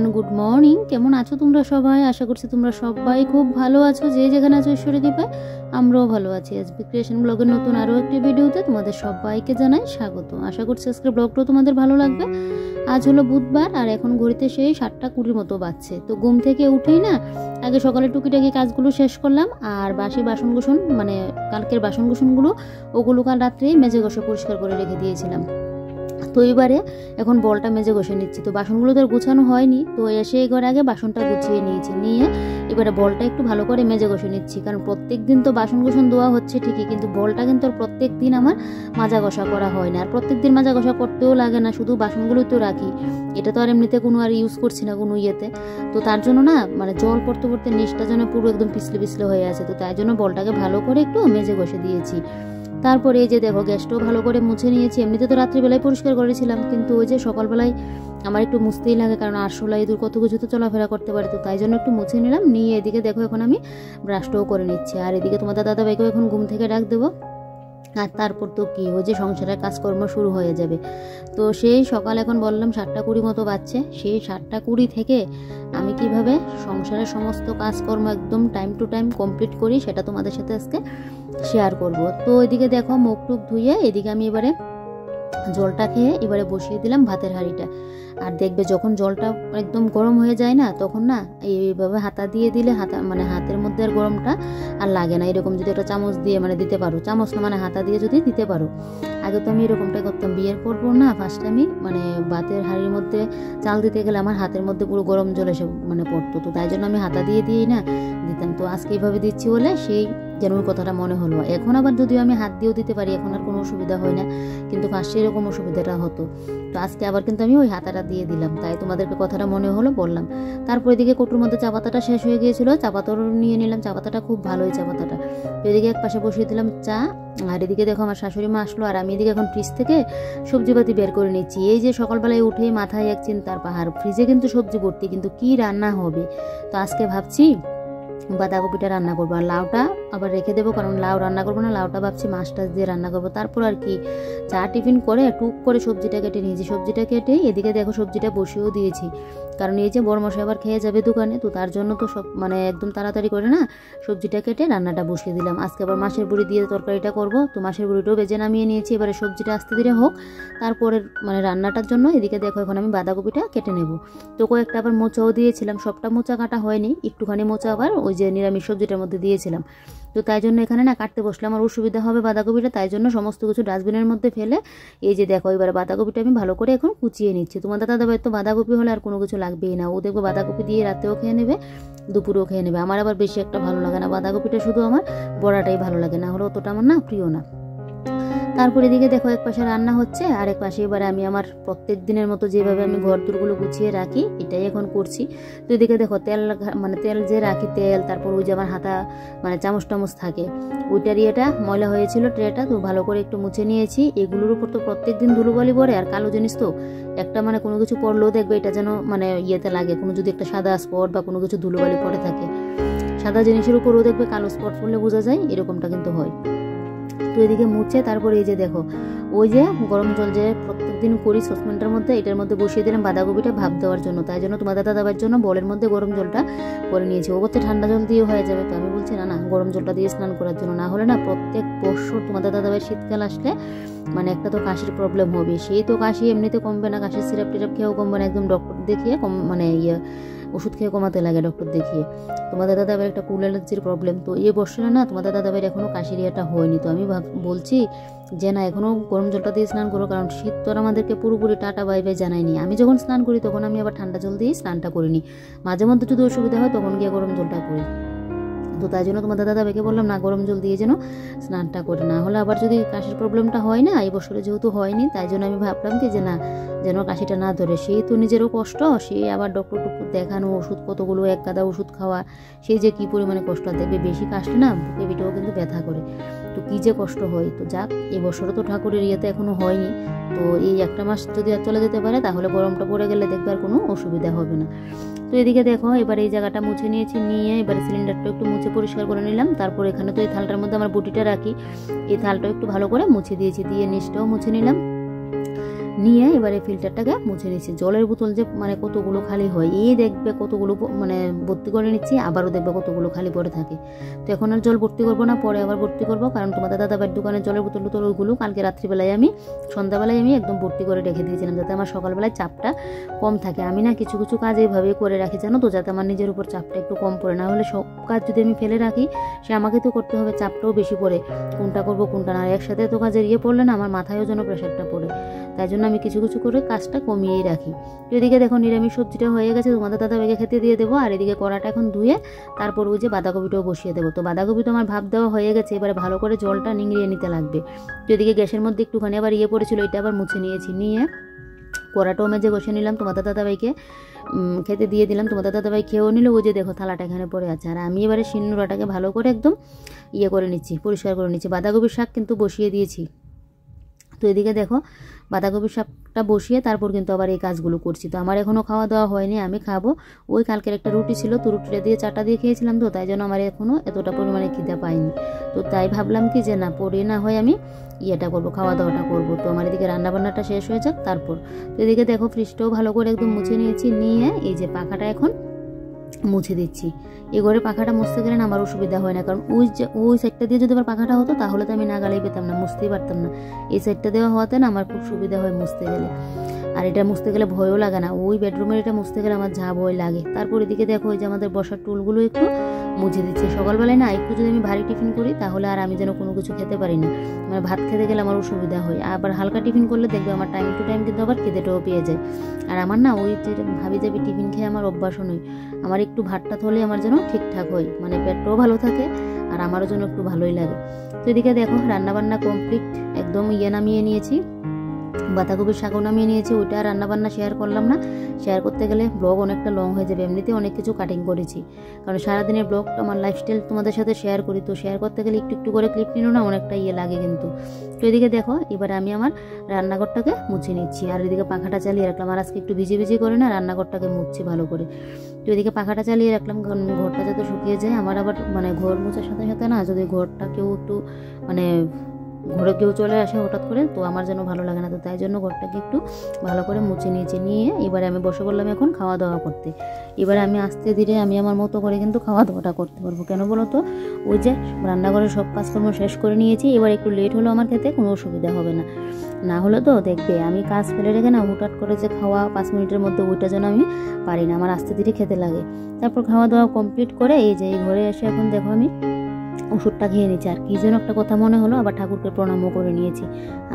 Everyone, good morning. কেমন আছো তোমরা সবাই? আশা করছি তোমরা সবাই খুব ভালো আছো। যে যেখানে আছো ঈশ্বরের কৃপায় আমরাও ভালো আছি। এসবি ক্রিয়েশন ব্লগের নতুন আরও একটি ভিডিওতে তোমাদের সবাইকে জানাই স্বাগত। আশা করছি আজকের ব্লগটাও তোমাদের ভালো লাগবে। আজ হলো বুধবার আর এখন ঘড়িতে সেই 7:20 মতো বাজছে। তো ঘুম থেকে উঠেই না আগে সকালে টুকিটাকি কাজগুলো শেষ করলাম, আর বাসি বাসনকুসন মানে কালকের বাসনকুসনগুলো ওগুলো কাল রাত্রেই মেজে ঘষে পরিষ্কার করে রেখে দিয়েছিলাম। তো এবারে এখন বলটা মেজে ঘষে নিচ্ছি। তো বাসনগুলো তো আর গুছানো হয়নি, তো এসে ঘরে আগে বাসনটা গুছিয়ে নিয়ে এবারে বলটা একটু ভালো করে মেজে ঘষে নিচ্ছি। কারণ প্রত্যেক দিন তো বাসন কুসন ধোয়া হচ্ছে ঠিকই, কিন্তু বলটা কিন্তু আর প্রত্যেক দিন আমার মাজা ঘষা করা হয় না। আর প্রত্যেক দিন মাজা ঘষা করতেও লাগে না, শুধু বাসনগুলোই তো রাখি। এটা তো আর এমনিতে কোনো আর ইউজ করছি না কোনো ইয়েতে। তো তার জন্য না মানে জল পড়তে পড়তে নিচটা যেন পুরো একদম পিছলে পিছলে হয়ে আছে। তো তাই জন্য বলটাকে ভালো করে একটু মেজে ঘষে দিয়েছি। তারপরে এই যে দেখো গ্যাসটাও ভালো করে মুছে নিয়েছি। এমনিতে তো রাত্রিবেলায় পরিষ্কার করেছিলাম, কিন্তু ওই যে সকালবেলায় আমার একটু মুছতেই লাগে, কারণ আরশোলা ইঁদুর কত কিছু তো চলাফেরা করতে পারে। তো তাই জন্য একটু মুছে নিলাম। নিয়ে এদিকে দেখো এখন আমি ব্রাশটাও করে নিচ্ছি। আর এদিকে তোমাদের দাদাভাইকেও এখন ঘুম থেকে ডাক দেবো। আর তারপর তো কি ওই যে সংসারের কাজকর্ম শুরু হয়ে যাবে। তো সেই সকাল এখন বললাম 7:20 মতো বাজছে। সেই 7:20 থেকে আমি কিভাবে সংসারের সমস্ত কাজকর্ম একদম টাইম টু টাইম কমপ্লিট করি সেটা তোমাদের সাথে আজকে শেয়ার করব। তো এদিকে দেখো মুখ টুক ধুয়ে এদিকে আমি এবারে জলটা খেয়ে এবারে বসিয়ে দিলাম ভাতের হাঁড়িটা। আর দেখবে যখন জলটা একদম গরম হয়ে যায় না, তখন না এইভাবে হাতা দিয়ে দিলে হাতের মধ্যে আর গরমটা আর লাগে না। এরকম যদি একটা চামচ দিয়ে দিতে পারো, চামচ না হাতা দিয়ে যদি দিতে পারো। আগে তো আমি এরকমটাই করতাম, বিয়ের পর না ফার্স্টে আমি ভাতের হাঁড়ির মধ্যে চাল দিতে গেলে আমার হাতের মধ্যে পুরো গরম জল এসে পড়তো। তো তাই জন্য আমি হাতা দিয়েই না দিতাম। তো আজকে এইভাবে দিচ্ছি বলে সেই যেন ওই কথাটা মনে হলো। এখন আবার যদিও আমি হাত দিয়েও দিতে পারি, এখন আর কোনো অসুবিধা হয় না, কিন্তু ফার্স্টে এরকম অসুবিধাটা হতো। তো আজকে আবার কিন্তু আমি ওই হাতাটা দিয়ে দিলাম, তাই তোমাদেরকে কথাটা মনে হলো বললাম। তারপর এদিকে কটুর মধ্যে চা পাতাটা শেষ হয়ে গিয়েছিল, চা পাতাও নিয়ে নিলাম। চা পাতাটা খুব ভালোই চা পাতাটা। তো এদিকে এক পাশে বসিয়ে দিলাম চা। আর এদিকে দেখো আমার শাশুড়ি মা আসলো, আর আমি এদিকে এখন ফ্রিজ থেকে সবজিপাতি বের করে নিচ্ছি। এই যে সকালবেলায় উঠেই মাথায় এক চিন্তার পাহাড়, ফ্রিজে কিন্তু সবজি ভর্তি, কিন্তু কি রান্না হবে। তো আজকে ভাবছি বাঁধাকপিটা রান্না করবো, আর লাউটা আবার রেখে দেবো, কারণ লাউ রান্না করবো না, লাউটা ভাবছি মাছ টাছ দিয়ে রান্না করবো। তারপর আর কি চা টিফিন করে টুক করে সবজিটা কেটে নিয়েছি। সবজিটা কেটে এদিকে দেখো সবজিটা বসিয়েও দিয়েছি, কারণ এই যে বড় মশাই আবার খেয়ে যাবে দোকানে। তো তার জন্য তো সব একদম তাড়াতাড়ি করে না সবজিটা কেটে রান্নাটা বসিয়ে দিলাম। আজকে আবার মাছের বড়ি দিয়ে তরকারিটা করবো। তো মাছের বড়িটাও বেজে নামিয়ে নিয়েছি। এবারে সবজিটা আস্তে ধীরে হোক, তারপরে রান্নাটার জন্য এদিকে দেখো এখন আমি বাঁধাকপিটা কেটে নেব। তো কয়েকটা আবার মোচাও দিয়েছিলাম, সবটা মোচা কাটা হয়নি, একটুখানি মোচা আবার ওই যে নিরামিষ সবজিটার মধ্যে দিয়েছিলাম। তো তাই জন্য এখানে না কাটতে বসলে আমার অসুবিধা হবে বাঁধাকপিটা, তাই জন্য সমস্ত কিছু ডাস্টবিনের মধ্যে ফেলে এই যে দেখো এবার বাঁধাকপিটা আমি ভালো করে এখন কুচিয়ে নিচ্ছি। তোমাদের দাদাভাই তো বাঁধাকপি হলে আর কোনো কিছু লাগবেই না, ও দেখবো বাঁধাকপি দিয়ে রাতেও খেয়ে নেবে, দুপুরেও খেয়ে নেবে। আমার আবার বেশি একটা ভালো লাগে না বাঁধাকপিটা, শুধু আমার বড়াটাই ভালো লাগে, না হলে অতটা আমার না প্রিয় না। তারপরে এদিকে দেখো এক পাশে রান্না হচ্ছে, আর এক পাশে এবারে আমি আমার প্রত্যেক দিনের মতো যেভাবে আমি ঘর দূরগুলো গুছিয়ে রাখি এটাই এখন করছি। তো এদিকে দেখো তেল যে রাখি, তেল, তারপর ওই যে আমার হাতা চামচ টামচ থাকে ওইটার ইয়েটা ময়লা হয়েছিল ট্রেটা, তো ভালো করে একটু মুছে নিয়েছি। এগুলোর উপর তো প্রত্যেক দিন ধুলোবালি পড়ে, আর কালো জিনিস তো একটা কোনো কিছু পড়লেও দেখবে এটা যেন ইয়েতে লাগে, কোনো যদি একটা সাদা স্পট বা কোনো কিছু ধুলোবালি পড়ে থাকে, সাদা জিনিসের উপরও দেখবে কালো স্পট পড়লে বোঝা যায়, এরকমটা কিন্তু হয়। তো এদিকে মুছে তারপরে এই যে দেখো ওই যে গরম জল যে প্রত্যেকদিন করি সসপ্যানটার মধ্যে, এটার মধ্যে বসিয়ে দিলাম বাঁধাকপিটা ভাপ দেওয়ার জন্য। তাই জন্য তোমাদের দাদাবার জন্য বলের মধ্যে গরম জলটা করে নিয়েছি। ও বলছে ঠান্ডা জল দিয়ে হয়ে যাবে, তো আমি বলছি না গরম জলটা দিয়ে স্নান করার জন্য, না হলে না প্রত্যেক বছর তোমাদের দাদাবার শীতকাল আসলে একটা তো কাশির প্রবলেম হবে। সেই তো কাশি এমনিতে কমবে না, কাশির সিরাপ টিরাপ খেয়েও কমবে না, একদম ডক্টর দেখিয়ে ওষুধ খেয়ে কমাতে লাগে ডক্টর দেখিয়ে। তোমাদের দাদাভাইয়ের একটা কুল অ্যালার্জির প্রবলেম, তো এই বছরে না তোমাদের দাদাভাইয়ের এখনও কাশির ইয়েটা হয়নি। তো আমি বলছি যে না এখনও গরম জলটা দিয়ে স্নান করো, কারণ শীত তো আমাদেরকে পুরোপুরি টাটা বাই বাই জানায়নি। আমি যখন স্নান করি তখন আমি আবার ঠান্ডা জল দিয়েই স্নানটা করিনি, মাঝে মধ্যে যদি অসুবিধা হয় তখন গিয়ে গরম জলটা করি। তো তাই জন্য তোমাদের দাদাভাইকে বললাম না গরম জল দিয়ে যেন স্নানটা করে, না হলে আবার যদি কাশির প্রবলেমটা হয় না, এই বছরে যেহেতু হয়নি তাই জন্য আমি ভাবলাম কি যে না যেন কাশিটা না ধরে। সেই তো নিজেরও কষ্ট, সে আবার ডক্টর টক্টর দেখানো, ওষুধ কতগুলো এক গাদা ওষুধ খাওয়া, সেই যে কী পরিমাণে কষ্ট। দেখবে বেশি কাশলে না বুকে পিঠেও কিন্তু ব্যথা করে, তো কী যে কষ্ট হয়। তো যাক এবছরও তো ঠাকুরের ইয়েতে এখনও হয়নি, তো এই একটা মাস যদি আর চলে যেতে পারে তাহলে গরমটা পড়ে গেলে দেখবে আর কোনো অসুবিধা হবে না। তো এদিকে দেখো এবার এই জায়গাটা মুছে নিয়েছি, নিয়ে এবারে সিলিন্ডারটা একটু মুছে পরিষ্কার করে নিলাম। তারপর এখানে তো এই থালটার মধ্যে আমার বটিটা রাখি, এই থালটাও একটু ভালো করে মুছে দিয়েছি, দিয়ে নিচটাও মুছে নিলাম। নিয়ে এবারে ফিল্টারটাকে মুছে নিচ্ছি। জলের বোতল যে মানে কতগুলো খালি হয়, এই দেখবে কতগুলো মানে ভর্তি করে নিচ্ছি, আবারও দেখবে কতগুলো খালি পড়ে থাকে। তো এখন আর জল ভর্তি করবো না, পরে আবার ভর্তি করবো, কারণ তোমাদের দাদাভাইয়ের দোকানের জলের বোতল ওইগুলো কালকে রাত্রিবেলায় সন্ধ্যাবেলায় আমি একদম ভর্তি করে রেখে দিয়েছিলাম, যাতে আমার সকালবেলায় চাপটা কম থাকে। আমি না কিছু কিছু কাজ এইভাবে করে রাখি জানো তো, যাতে আমার নিজের উপর চাপটা একটু কম পড়ে, না হলে সব কাজ যদি আমি ফেলে রাখি সে আমাকে তো করতে হবে, চাপটাও বেশি পড়ে, কোনটা করবো কোনটা না, একসাথে তো কাজের পড়লে না আমার মাথায়ও যেন প্রেশারটা পড়ে। তাই জন্য আমি কিছু কিছু করে কাজটা কমিয়েই রাখি। তো এদিকে দেখো নিরামিষ সবজিটা হয়ে গেছে, তোমাদের দাদাভাইকে খেতে দিয়ে দেবো। আর এদিকে কড়াটা এখন ধুয়ে তারপর ওই যে বাঁধাকপিটাও বসিয়ে দেবো। তো বাঁধাকপি তো আমার ভাব দেওয়া হয়ে গেছে, এবারে ভালো করে জলটা নিংড়িয়ে নিতে লাগবে। তো এদিকে গ্যাসের মধ্যে একটুখানি আবার পড়েছিল, এটা আবার মুছে নিয়েছি, নিয়ে কড়াটাও মেজে বসে নিলাম, তোমাদের দাদাভাইকে খেতে দিয়ে দিলাম। তোমাদের দাদাভাই খেয়েও নিল, ওই যে দেখো থালাটা এখানে পড়ে আছে। আর আমি এবারে শিলনোড়াটাকে ভালো করে একদম করে নিচ্ছি, পরিষ্কার করে নিচ্ছি। বাঁধাকপির শাক কিন্তু বসিয়ে দিয়েছি। তো এদিকে দেখো বাঁধাকপির শাকটা বসিয়ে তারপর কিন্তু আবার এই কাজগুলো করছি। তো আমার এখনও খাওয়া দাওয়া হয়নি, আমি খাবো। ওই কালকের একটা রুটি ছিল, তো রুটিটা দিয়ে চাটা দিয়ে খেয়েছিলাম, তো তাই জন্য আমার এখনও এতটা পরিমাণে খিদে পাইনি। তো তাই ভাবলাম কি যে না পরে না হয় আমি করবো, খাওয়া দাওয়াটা করবো। তো আমার এদিকে রান্নাবান্নাটা শেষ হয়ে যাক তারপর। তো এদিকে দেখো ফ্রিজটাও ভালো করে একদম মুছে নিয়েছি, নিয়ে এই যে পাখাটা এখন মুছে দিচ্ছি। এই ঘরে পাখাটা মুছতে গেলে না আমার অসুবিধা হয় না, কারণ ওই সাইডটা দিয়ে যদি আবার পাখাটা হতো তাহলে তো আমি নাগালেই পেতাম না, মুছতেই পারতাম না। এই সাইডটা দেওয়া হওয়াতে না আমার খুব সুবিধা হয় মুছতে গেলে, আর এটা মুছতে গেলে ভয়ও লাগে না। ওই বেডরুমের এটা মুছতে গেলে আমার যা ভয় লাগে। তারপর এদিকে দেখো ওই যে আমাদের বসার টুলগুলো একটু মুছে দিচ্ছে। সকালবেলায় না একটু যদি আমি ভারী টিফিন করি তাহলে আর আমি যেন কোনো কিছু খেতে পারি না, মানে ভাত খেতে গেলে আমার অসুবিধা হয়। আবার হালকা টিফিন করলে দেখবে আমার টাইম টু টাইম কিন্তু আবার খিদেটাও পেয়ে যায়। আর আমার না ওই যে ভাবি যাবি টিফিন খেয়ে আমার অভ্যাসও নয়, আমার একটু ভাতটা হলে আমার যেন ঠিকঠাক হয়, মানে পেটটাও ভালো থাকে আর আমারও যেন একটু ভালোই লাগে। তো এদিকে দেখো রান্নাবান্না কমপ্লিট, একদম নামিয়ে নিয়েছি, বাঁধাকপির শাকও নামিয়ে নিয়েছি। ওইটা রান্নাবান্না শেয়ার করলাম না, শেয়ার করতে গেলে ব্লগ অনেকটা লং হয়ে যাবে। এমনিতে অনেক কিছু কাটিং করেছি, কারণ সারাদিনের ব্লগ আমার লাইফস্টাইল তোমাদের সাথে শেয়ার করি, তো শেয়ার করতে গেলে একটু একটু করে ক্লিপ নিল না অনেকটা লাগে কিন্তু। তো এদিকে দেখো এবার আমি আমার রান্নাঘরটাকে মুছে নিচ্ছি, আর এদিকে পাখাটা চালিয়ে রাখলাম। আর আজকে একটু ভিজি ভিজি করে না রান্নাঘরটাকে মুছছি ভালো করে। তো এদিকে পাখাটা চালিয়ে রাখলাম, কারণ ঘরটা যাতে শুকিয়ে যায়। আমার আবার মানে ঘর মোছার সাথে সাথে না যদি ঘরটা কেউ একটু মানে ঘরে কেউ চলে আসে হঠাৎ করে, তো আমার যেন ভালো লাগে না। তো তাই জন্য ঘরটাকে একটু ভালো করে মুছে নিয়েছি, নিয়ে এবারে আমি বসে পড়লাম এখন খাওয়া দাওয়া করতে। এবারে আমি আস্তে ধীরে আমি আমার মতো করে কিন্তু খাওয়া দাওয়াটা করতে পারবো। কেন বলো তো, ওই যে রান্নাঘরের সব কাজকর্ম শেষ করে নিয়েছি, এবার একটু লেট হলো আমার খেতে কোনো অসুবিধা হবে না। না হলে তো দেখবে আমি কাজ ফেলে রেখে না হুটহাট করে যে খাওয়া 5 মিনিটের মধ্যে ওইটা যেন আমি পারি না, আমার আস্তে ধীরে খেতে লাগে। তারপর খাওয়া দাওয়া কমপ্লিট করে এই যে এই ঘরে এসে এখন দেখো আমি ওষুধটা খেয়ে নিচ্ছি। আর কি যেন একটা কথা মনে হলো, আবার ঠাকুরকে প্রণামও করে নিয়েছি।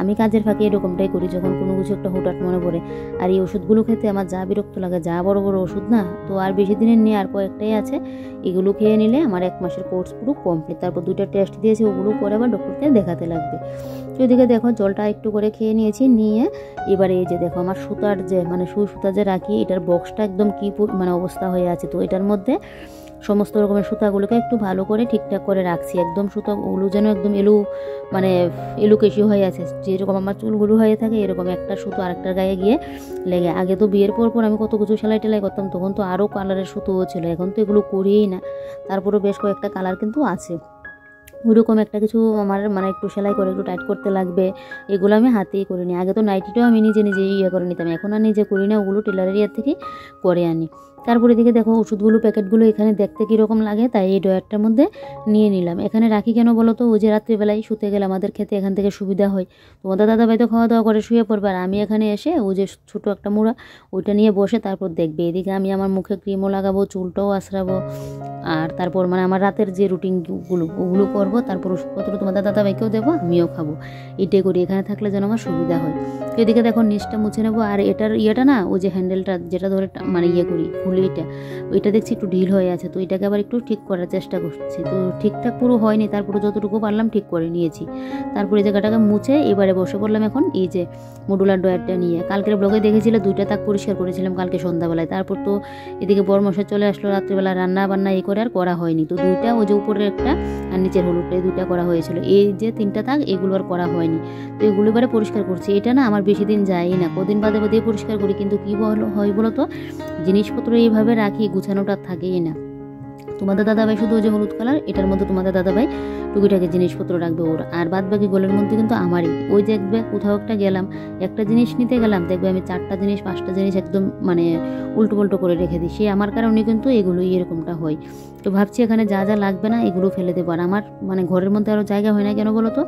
আমি কাজের ফাঁকে এরকমটাই করি যখন কোনো কিছু একটা হুটহাট মনে পড়ে। আর এই ওষুধগুলো খেতে আমার যা বিরক্ত লাগে, যা বড় বড় ওষুধ না, তো আর বেশি দিনের নিয়ে আর কয়েকটাই আছে, এগুলো খেয়ে নিলে আমার 1 মাসের কোর্স পুরো কমপ্লিট। তারপর 2টা টেস্ট দিয়েছি, ওগুলো করে আবার ডক্টরকে দেখাতে লাগবে। তো এদিকে দেখো জলটা একটু করে খেয়ে নিয়েছি, নিয়ে এবারে এই যে দেখো আমার সুতার যে মানে সুই সুতা যে রাখি, এটার বক্সটা একদম কি মানে অবস্থা হয়ে আছে। তো এটার মধ্যে সমস্ত রকমের সুতাগুলোকে একটু ভালো করে ঠিকঠাক করে রাখছি, একদম সুতাগুলো যেন একদম মানে এলুকেশি হয়ে আছে, যেরকম আমার চুলগুলো হয়ে থাকে এরকম একটা সুতো আরেকটার গায়ে গিয়ে লেগে। আগে তো বিয়ের পর আমি কত কিছু সেলাই টেলাই করতাম, তখন তো আরও কালারের সুতোও ছিল, এখন তো এগুলো করিই না। তারপরেও বেশ কয়েকটা কালার কিন্তু আছে। ওইরকম একটা কিছু আমার মানে একটু সেলাই করে একটু টাইট করতে লাগবে, এগুলো আমি হাতেই করে নিই। আগে তো নাইটিটাও আমি নিজে করে নিতাম, এখন আর নিজে করি না, ওগুলো টেলারের থেকে করে আনি। তারপরে দিকে দেখো ওষুধগুলো প্যাকেটগুলো এখানে দেখতে কীরকম লাগে, তাই এই ডয়ারটার মধ্যে নিয়ে নিলাম। এখানে রাখি কেন বলো তো, ওই যে রাত্রিবেলায় শুতে গেলে আমাদের খেতে এখান থেকে সুবিধা হয়। তোমাদের দাদাভাই তো খাওয়া দাওয়া করে শুয়ে পড়বে, আর আমি এখানে এসে ওই যে ছোটো একটা মুড়া ওইটা নিয়ে বসে তারপর দেখবে। এদিকে আমি আমার মুখে ক্রিমও লাগাবো, চুলটাও আঁচড়াবো, আর তারপর মানে আমার রাতের যে রুটিনগুলো ওগুলো করবো। তারপর ওষুধপত্র তোমাদের দাদাভাইকেও দেবো, আমিও খাবো। এটাই করি, এখানে থাকলে যেন আমার সুবিধা হয়। তো এদিকে দেখো নিচটা মুছে নেবো। আর এটার না ওই যে হ্যান্ডেলটা যেটা ধরে মানে করি খুলি, ওইটা দেখছি একটু ঢিল হয়ে আছে, তো এটাকে আবার একটু ঠিক করার চেষ্টা করছি। তো ঠিকঠাক পুরো হয়নি, তারপরে যতটুকু পারলাম ঠিক করে নিয়েছি। তারপরে এই জায়গাটাকে মুছে এবারে বসে পড়লাম এখন এই যে মডুলার ডয়ারটা নিয়ে। কালকের ব্লগে দেখেছিলে 2টা তাক পরিষ্কার করেছিলাম কালকে সন্ধ্যাবেলায়। তারপর তো এদিকে বড় মশাই চলে আসলো রাত্রিবেলা, রান্না বান্না করে আর করা হয়নি। তো 2টা ওই যে উপরের একটা আর নিচের হলুদটা, এই 2টা করা হয়েছিল। এই যে 3টা তাক এগুলো আর করা হয়নি। তো এগুলো এবারে পরিষ্কার করছি। এটা না আমার বেশি দিন যায়ই না, কদিন বাদে বাদে পরিষ্কার করি, কিন্তু কি হয় বলো তো, জিনিসপত্র এইভাবে রাখি গুছানোটা থাকেই না। তোমাদের দাদাভাই শুধু ওই যে হলুদ কালার, এটার মধ্যে তোমাদের দাদাভাই টুকিটাকি জিনিসপত্র রাখবে ওর, আর বাদ বাকি গোলের মধ্যে কিন্তু আমারই। ওই যে দেখবে কোথাও একটা গেলাম, একটা জিনিস নিতে গেলাম, দেখবে আমি 4টা জিনিস 5টা জিনিস একদম মানে উল্টো পাল্টো করে রেখে দিই। সে আমার কারণে কিন্তু এগুলোই এরকমটা হয়। তো ভাবছি এখানে যা যা লাগবে না এগুলো ফেলে দেবো। আর আমার মানে ঘরের মধ্যে আরও জায়গা হয় না কেন বলো তো,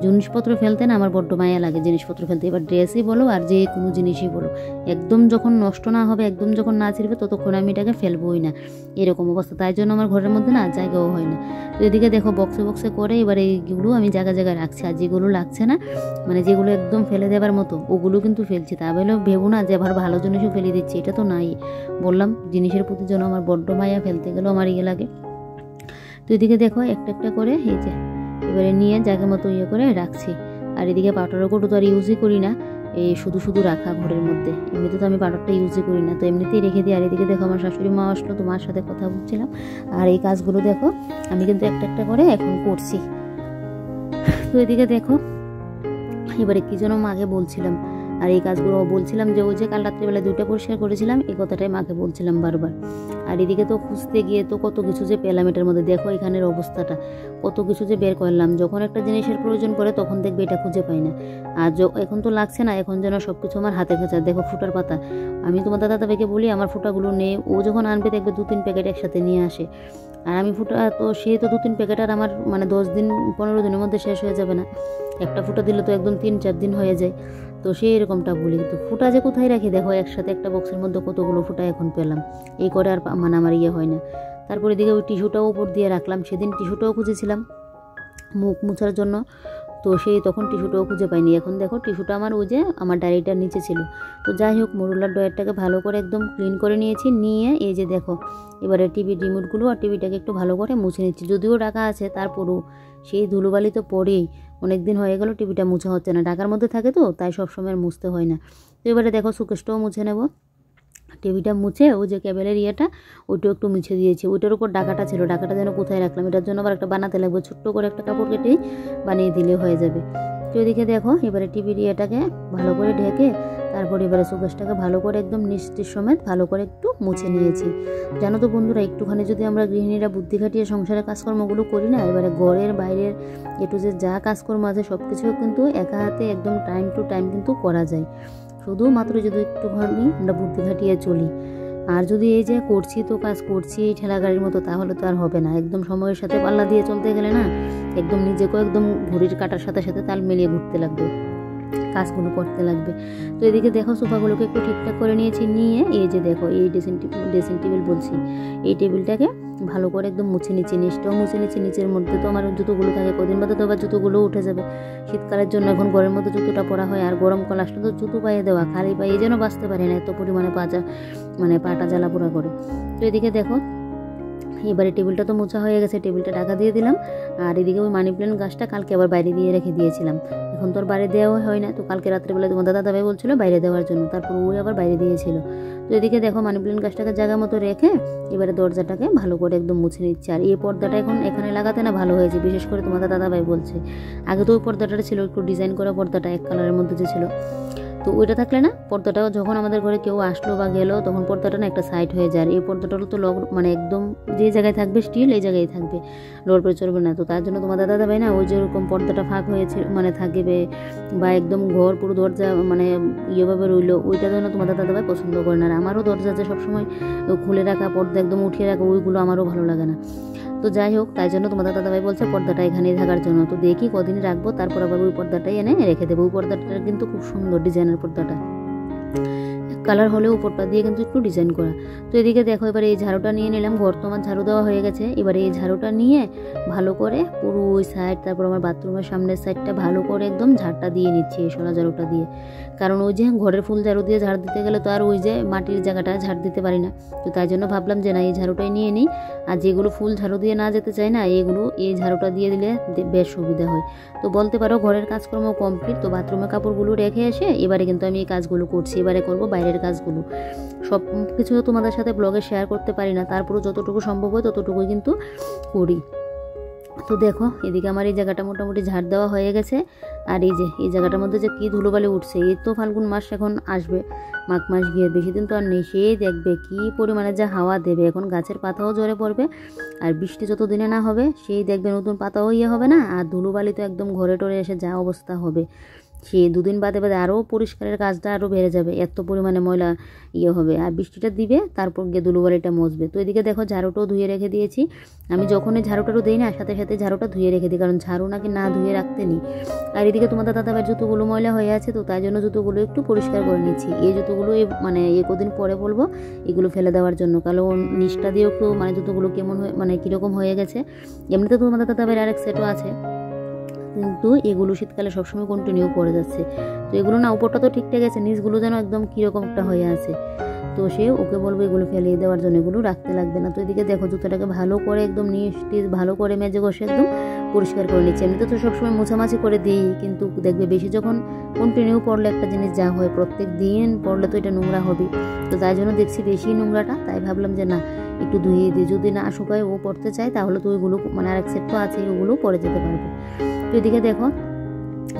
জিনিসপত্র ফেলতে না আমার বড্ড মায়া লাগে জিনিসপত্র ফেলতে। এবার ড্রেসই বলো আর যে কোনো জিনিসই বলো, একদম যখন নষ্ট না হবে, একদম যখন না ছিড়বে ততক্ষণ আমি এটাকে ফেলবোই না, এরকম অবস্থা। তাই জন্য আমার ঘরের মধ্যে না জায়গাও হয় না। তো এদিকে দেখো বক্সে বক্সে করে এবার এইগুলো আমি জায়গায় জায়গায় রাখছি, আর যেগুলো লাগছে না মানে যেগুলো একদম ফেলে দেবার মতো ওগুলো কিন্তু ফেলছি। তা বলে ভেবো না যে আবার ভালো জিনিসও ফেলে দিচ্ছি, এটা তো নাই। বললাম জিনিসের প্রতি যেন আমার বড্ড মায়া, ফেলতে গেলেও আমার লাগে। তো এদিকে দেখো একটা একটা করে এই যে এবারে নিয়ে জায়গা মতো করে রাখছি। আর এদিকে পাউডারও কটু তো আর ইউজই করি না, এই শুধু শুধু রাখা ঘরের মধ্যে, এমনিতে তো আমি পাউডারটা ইউজই করি না, তো এমনিতেই রেখে দিই। আর এদিকে দেখো আমার শাশুড়ি মা আসলো, তো মার সাথে কথা বলছিলাম। আর এই কাজগুলো দেখো আমি কিন্তু একটা একটা করে এখন করছি। তো এদিকে দেখো এবারে কি যেন মাকে বলছিলাম, আর এই কাজগুলো বলছিলাম যে ওই যে কাল রাত্রিবেলা 2টা পরিষ্কার করেছিলাম, এই কথাটাই মাকে বলছিলাম বারবার। আর এদিকে তো খুঁজতে গিয়ে তো কত কিছু যে পেলাম এটার মধ্যে, দেখো এখানের অবস্থাটা, কত কিছু যে বের করলাম। যখন একটা জিনিসের প্রয়োজন পড়ে তখন দেখবে এটা খুঁজে পাই না। আর এখন তো লাগছে না, এখন যেন সব কিছু আমার হাতে খোঁচা। দেখো ফুটার পাতা, আমি তোমার দাদাভাইকে বলি আমার ফুটাগুলো নেই, ও যখন আনবে দেখবে 2-3 প্যাকেট একসাথে নিয়ে আসে। আর আমি ফুটা তো সে তো 2-3 প্যাকেট আর আমার মানে 10 দিন 15 দিনের মধ্যে শেষ হয়ে যাবে না, একটা ফুটা দিলে তো একদম 3-4 দিন হয়ে যায়। তো সেই এরকমটা বলি, তো ফুটা যে কোথায় রাখি দেখো একসাথে একটা বক্সের মধ্যে কতগুলো ফুটা এখন পেলাম, এই করে আর মানে আমার হয় না। তারপরে এদিকে ওই টিস্যুটাও উপর দিয়ে রাখলাম, সেদিন টিস্যুটাও খুঁজেছিলাম মুখ মুছার জন্য, তো সেই তখন টিস্যুটাও খুঁজে পাইনি। এখন দেখো টিস্যুটা আমার ওই যে আমার ডায়েরিটার নিচে ছিল। তো যাই হোক মোরুলার ডয়ারটাকে ভালো করে একদম ক্লিন করে নিয়েছি, নিয়ে এই যে দেখো এবারে টিভির রিমোটগুলো আর টিভিটাকে একটু ভালো করে মুছে নিচ্ছি। যদিও ঢাকা আছে তারপরও সেই ধুলোবালি তো পড়েই, অনেক দিন হয়ে গেল টিভিটা মুছা হচ্ছে না, ঢাকার মধ্যে থাকে তো তাই সবসময় আর মুছতে হয় না। তো এবারে দেখো সুকেশটাও মুছে নেব, টিভিটা মুছে ওই যে কেবেলের ওইটাও একটু মুছে দিয়েছি। ওইটার উপর ডাকাটা ছিল, ডাকাটা যেন কোথায় রাখলাম, এটার জন্য আবার একটা বানাতে লাগবে, ছোট্ট করে একটা কাপড় কেটেই বানিয়ে দিলে হয়ে যাবে। তো এদিকে দেখো এবারে টিভির ভালো করে ঢেকে তারপর এবারে সুকেশটাকে ভালো করে একদম নিশ্চিত সমেত ভালো করে একটু মুছে নিয়েছি। জানো তো বন্ধুরা, একটুখানি যদি আমরা গৃহিণীরা বুদ্ধি খাটিয়ে সংসারের কাজকর্মগুলো করি না, এবারে ঘরের বাইরের একটু যে যা কাজকর্ম আছে সব কিছু কিন্তু একা হাতে একদম টাইম টু টাইম কিন্তু করা যায়, শুধুমাত্র যদি একটুখানি আমরা বুদ্ধি খাটিয়ে চলি। আর যদি এই যে করছি তো কাজ করছি এই ঠেলা গাড়ির মতো, তাহলে তো আর হবে না। একদম সময়ের সাথে পাল্লা দিয়ে চলতে গেলে না একদম নিজেকেও একদম ঘড়ির কাটার সাথে সাথে তাল মিলিয়ে ঘুরতে লাগবে, কাজগুলো করতে লাগবে। তো এদিকে দেখো সোফাগুলোকে একটু ঠিকঠাক করে নিয়েছি, নিয়ে এই যে দেখো এই ড্রেসিং টেবিল বলছি, এই টেবিলটাকে ভালো করে একদম মুছে নিচ্ছি, নিচটাও মুছে নিচ্ছি। নিচের মধ্যে তো আমার জুতোগুলো থাকে, কদিন বাদে তো আবার জুতোগুলো উঠে যাবে। শীতকালের জন্য এখন ঘরের মধ্যে জুতোটা পরা হয়, আর গরমকাল আসলে তো জুতো পায়ে দেওয়া, খালি পায়ে যেন বাঁচতে পারে না, এত পরিমাণে পাটা জ্বালা পোড়া করে। তো এদিকে দেখো এবারে টেবিলটা তো মোছা হয়ে গেছে, টেবিলটা ঢাকা দিয়ে দিলাম। আর এদিকে ওই মানি প্ল্যান্ট গাছটা কালকে আবার বাইরে দিয়ে রেখে দিয়েছিলাম, এখন তো আর বাইরে দেওয়া হয় না, তো কালকে রাত্রেবেলা তোমার দাদাভাই বলছিল বাইরে দেওয়ার জন্য, তারপর ওই আবার বাইরে দিয়েছিল। তো এদিকে দেখো মানি প্ল্যান্ট গাছটাকে জায়গা মতো রেখে এবারে দরজাটাকে ভালো করে একদম মুছে নিচ্ছে। আর এই পর্দাটা এখন এখানে লাগাতে না ভালো হয়েছে, বিশেষ করে তোমাদের দাদাভাই বলছে। আগে তো ওই পর্দাটা ছিল একটু ডিজাইন করা পর্দাটা, এক কালারের মধ্যে যে ছিল, তো ওইটা থাকলে না পর্দাটা যখন আমাদের ঘরে কেউ আসলো বা গেলো তখন পর্দাটা না একটা সাইড হয়ে যায়। আর এই পর্দাটা তো মানে একদম যে জায়গায় থাকবে স্টিল এই জায়গায় থাকবে, লড় করে চলবে না। তো তার জন্য তোমাদের দাদাভাই না ওই যেরকম পর্দাটা ফাঁক হয়েছে মানে থাকবে বা একদম ঘর পুরো দরজা মানে ইয়েভাবে রইলো, ওইটা যেন তোমাদের দাদাভাই পছন্দ করে না। আর আমারও দরজা যে সবসময় খুলে রাখা, পর্দা একদম উঠিয়ে রাখা, ওইগুলো আমারও ভালো লাগে না। তো যাই হোক, তাই জন্য তোমাদের দাদাভাই বলছে পর্দাটা এখানেই থাকার জন্য। তো দেখি কদিন রাখবো, তারপর আবার ওই পর্দাটাই এনে রেখে দেবো। ওই পর্দাটা কিন্তু খুব সুন্দর ডিজাইনের পর্দাটা, কালার হলেও উপরটা দিয়ে কিন্তু একটু ডিজাইন করা। তো এদিকে দেখো এবার এই ঝাড়ুটা নিয়ে নিলাম, ঘর তো আমার ঝাড়ু দেওয়া হয়ে গেছে। এবার এই ঝাড়ুটা নিয়ে ভালো করে পুরো ওই সাইড, তারপর আমার বাথরুমের সামনের সাইডটা ভালো করে একদম ঝাড়টা দিয়ে নিচ্ছি এই সরা ঝাড়ুটা দিয়ে। কারণ ওই যে ঘরের ফুল ঝাড়ু দিয়ে ঝাড় দিতে গেলে তো আর ওই যে মাটির জায়গাটা ঝাড় দিতে পারি না, তো তাই জন্য ভাবলাম যে না এই ঝাড়ুটাই নিয়ে নিই। আর যেগুলো ফুল ঝাড়ু দিয়ে না যেতে চাই না, এগুলো এই ঝাড়ুটা দিয়ে দিলে বেশ সুবিধা হয়। তো বলতে পারো ঘরের কাজকর্ম কমপ্লিট। তো বাথরুমের কাপড়গুলো রেখে এসে এবারে কিন্তু আমি এই কাজগুলো করছি, এবারে করবো বাইরের কাজগুলো। সব কিছু তোমাদের সাথে ব্লগে শেয়ার করতে পারি না, তারপরেও যতটুকু সম্ভব হয় ততটুকুই কিন্তু করি। তো দেখো এদিকে আমার এই জায়গাটা মোটামুটি ঝাড় দেওয়া হয়ে গেছে। আর এই যে এই জায়গাটার মধ্যে যে কী ধুলোবালি উঠছে, এই তো ফাল্গুন মাস এখন আসবে, মাঘ মাস গিয়ে বেশি দিন তো আর নেই, সেই দেখবে কী পরিমাণে যা হাওয়া দেবে, এখন গাছের পাতাও ঝরে পড়বে, আর বৃষ্টি যত দিনে না হবে সেই দেখবে নতুন পাতাও হবে না, আর ধুলোবালি তো একদম ঘরে টরে এসে যা অবস্থা হবে, সে দুদিন বাদে বাদে আরও পরিষ্কারের কাজটা আরও বেড়ে যাবে, এত পরিমাণে ময়লা হবে। আর বৃষ্টিটা দিবে, তারপর গিয়ে ধুলোবালিটা মুছবে। তো এদিকে দেখো ঝাড়ুটাও ধুয়ে রেখে দিয়েছি, আমি যখনই ঝাড়ুটারও দিই না সাথে সাথে ঝাড়ুটা ধুয়ে রেখে দিই, কারণ ঝাড়ু নাকি না ধুয়ে রাখতে নেই। আর এদিকে তোমাদের দাদাভাইয়ের জুতোগুলো ময়লা হয়ে আছে, তো তাই জন্য জুতোগুলো একটু পরিষ্কার করে নিচ্ছি। এই জুতোগুলো মানে কদিন পরে বলবো এগুলো ফেলে দেওয়ার জন্য, কারণ নিচটা দিয়েও একটু মানে জুতোগুলো কেমন মানে কীরকম হয়ে গেছে। এমনিতে তোমাদের দাদাভাইয়ের আরেক সেটও আছে, কিন্তু এগুলো শীতকালে সবসময় কন্টিনিউ করে যাচ্ছে। তো এগুলো না উপরটা তো ঠিকঠাক আছে, নিচগুলো যেন একদম কীরকম একটা হয়ে আছে। তো সে ওকে বলবো এগুলো ফেলিয়ে দেওয়ার জন্য, এগুলো রাখতে লাগবে না। তো এদিকে দেখো জুতোটাকে ভালো করে একদম নিচ ভালো করে মেজে ঘষে একদম পরিষ্কার করে নিচ্ছি। এমনিতে তো সবসময় মোছামাছি করে দিই, কিন্তু দেখবে বেশি যখন কন্টিনিউ পড়লে একটা জিনিস যা হয়, প্রত্যেক দিন পড়লে তো এটা নোংরা হবে। তো তাই জন্য দেখছি বেশি নোংরাটা, তাই ভাবলাম যে না একটু ধুয়ে দিই, যদি না শুকায় ও পড়তে চায় তাহলে তো ওইগুলো মানে আরেক সেট তো আছে, ওগুলো পরে যেতে পারবে। তো এদিকে দেখো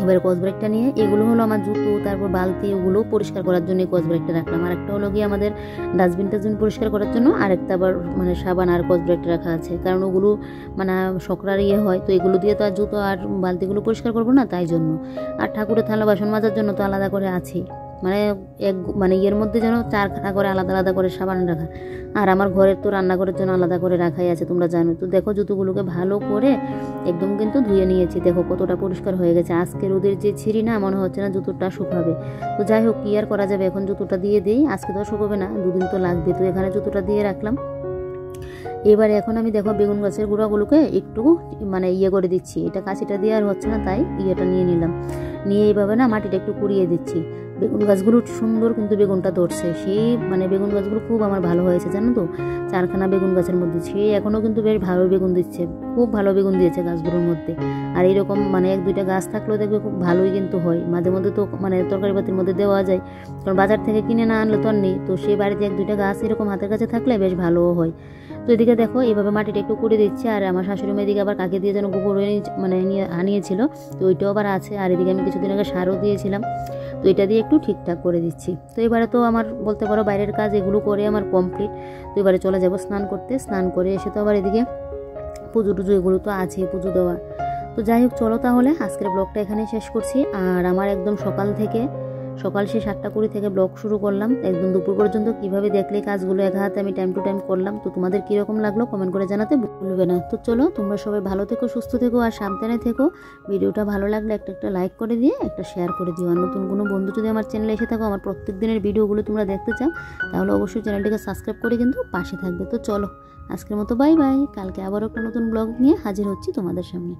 এবার কস ব্রেকটা নিয়ে, এগুলো হলো আমার জুতো, তারপর বালতি, ওগুলো পরিষ্কার করার জন্য কস ব্রেকটা রাখলাম। আর একটা হলো গিয়ে আমাদের ডাস্টবিন পরিষ্কার করার জন্য, আরেকটা আবার মানে সাবান আর কস ব্রেকটা রাখা আছে, কারণ ওগুলো মানে শকরার হয়, তো এগুলো দিয়ে তো আর জুতো আর বালতিগুলো পরিষ্কার করবো না, তাই জন্য। আর ঠাকুরের থালা বাসন মাজার জন্য তো আলাদা করে আছে, মানে এর মধ্যে যেন 4খানা করে আলাদা আলাদা করে সাবান রাখা। আর আমার ঘরের তো রান্নাঘরের জন্য আলাদা করে রাখাই আছে, তোমরা জানো। তো দেখো জুতোগুলোকে ভালো করে একদম কিন্তু ধুয়ে নিয়েছি, দেখো কতটা পরিষ্কার হয়ে গেছে। আজকে রোদের যে ছিঁড়ি না, মনে হচ্ছে না জুতোটা শুকাবে। তো যাই হোক কি আর করা যাবে, এখন জুতোটা দিয়ে দিই, আজকে তো শুকাবে না, দুদিন তো লাগবে। তো এখানে জুতোটা দিয়ে রাখলাম। এবারে এখন আমি দেখো বেগুন গাছের গুঁড়াগুলোকে একটু মানে করে দিচ্ছি, এটা কাঁচিটা দিয়ে আর হচ্ছে না, তাই ইয়েটা নিয়ে নিলাম, নিয়ে এইভাবে না মাটিটা একটু কুড়িয়ে দিচ্ছি। বেগুন গাছগুলো সুন্দর কিন্তু বেগুনটা ধরছে, সেই মানে বেগুন গাছগুলো খুব আমার ভালো হয়েছে জানো তো, 4খানা বেগুন গাছের মধ্যে সে এখনও কিন্তু বেশ ভালো বেগুন দিচ্ছে, খুব ভালো বেগুন দিয়েছে গাছগুলোর মধ্যে। আর এরকম মানে 1-2টা গাছ থাকলেও দেখবে খুব ভালোই কিন্তু হয়, মাঝে মধ্যে তো মানে তরকারি পাতির মধ্যে দেওয়া যায়, কারণ বাজার থেকে কিনে না আনলে তো আর নেই। তো সেই বাড়িতে 1-2টা গাছ এরকম হাতের কাছে থাকলে বেশ ভালোও হয়। তো এদিকে দেখো এইভাবে মাটিটা একটু করে দিচ্ছে, আর আমার শাশুড়ি মেয়ে এদিকে আবার কাকে দিয়ে যেন গোবর মানে আনিয়েছিল, তো ওইটাও আবার আছে। আর এদিকে আমি কিছুদিন আগে সারও দিয়েছিলাম, তো এটা দিয়ে একটু ঠিকঠাক করে দিচ্ছি। তো এবারে তো আমার বলতে পারো বাইরের কাজ এগুলো করে আমার কমপ্লিট। তো এবারে চলে যাব স্নান করতে, স্নান করে এসে তো আবার এদিকে পুজো টুজো এগুলো তো আছে, পুজো দেওয়া। তো যাই হোক চলো তাহলে আজকের ব্লগটা এখানে শেষ করছি। আর আমার একদম সকাল সে 7:20 থেকে ব্লগ শুরু করলাম, একদম দুপুর পর্যন্ত কিভাবে দেখলে কাজগুলো এক হাতে আমি টাইম টু টাইম করলাম। তো তোমাদের কীরকম লাগলো কমেন্ট করে জানাতে ভুলবে না। তো চলো তোমরা সবাই ভালো থেকো, সুস্থ থেকো আর সাবধানে থেকো। ভিডিওটা ভালো লাগলে একটা লাইক করে দিয়ে একটা শেয়ার করে দিও। আর নতুন কোনো বন্ধু যদি আমার চ্যানেলে এসে থাকো, আমার প্রত্যেক দিনের ভিডিওগুলো তোমরা দেখতে চাও, তাহলে অবশ্যই চ্যানেলটিকে সাবস্ক্রাইব করে কিন্তু পাশে থাকবে। তো চলো আজকের মতো বাই বাই, কালকে আবারও একটা নতুন ব্লগ নিয়ে হাজির হচ্ছি তোমাদের সামনে।